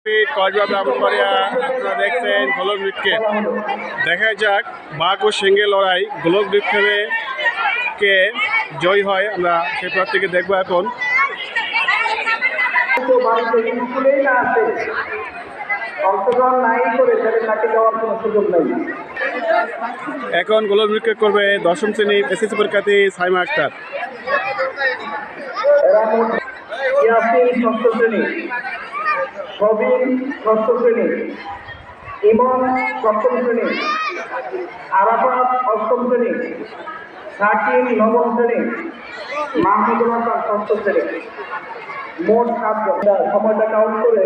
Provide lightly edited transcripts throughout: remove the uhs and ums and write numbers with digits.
কসবা ব্রাহ্মণবাড়িয়া আপনারা দেখছেন গোলক বৃক্ষে। দেখা যাক বাঘ ও সিংহের লড়াই গোলক বৃক্ষে কে জয় হয়, আমরা সেই প্রার্থীকে দেখবো এখন। এখন গোলক বৃক্ষে করবে দশম শ্রেণীর এসএসসি পরীক্ষার্থী সাইমা আক্তার। ষষ্ঠ শ্রেণী, সবিন ষষ্ঠ শ্রেণী, ইমন সপ্তম শ্রেণী, আরাফাত অষ্টম শ্রেণী, শাকিল নবম শ্রেণী, মাহমুদুল হাসান ষষ্ঠ শ্রেণী। মোট 7 জন। সময়টা কাউন্ট করে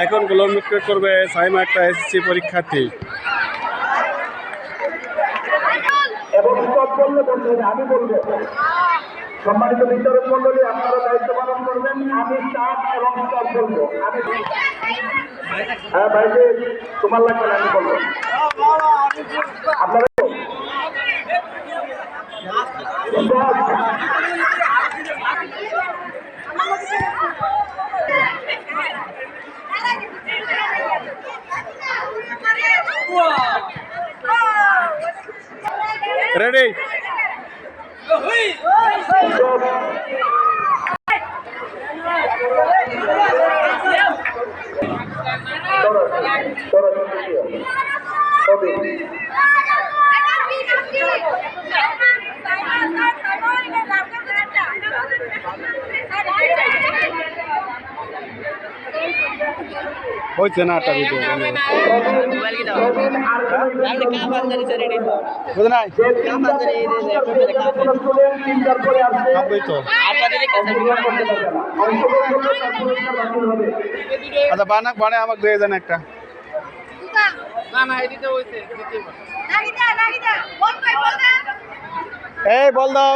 এখন গোলক বৃক্ষে করবে সাইমা আক্তার এসএসসি পরীক্ষার্থী। এবং স্টপ বললে বলতে হবে, আমি বলবো। সম্মানিত বিচারক মন্ডলী, আপনারা দায়িত্ব পালন করবেন। আমি স্টার্ট এবং স্টপ বলবো। আমি হ্যাঁ ভাইকে তোমার লাগবে না, আমি বলবো। আপনারা রেডি? হয়েছে না একটা ভিডিও আচ্ছা বানাক বানে আমাকে দিয়ে দেন একটা। এই বল দাও।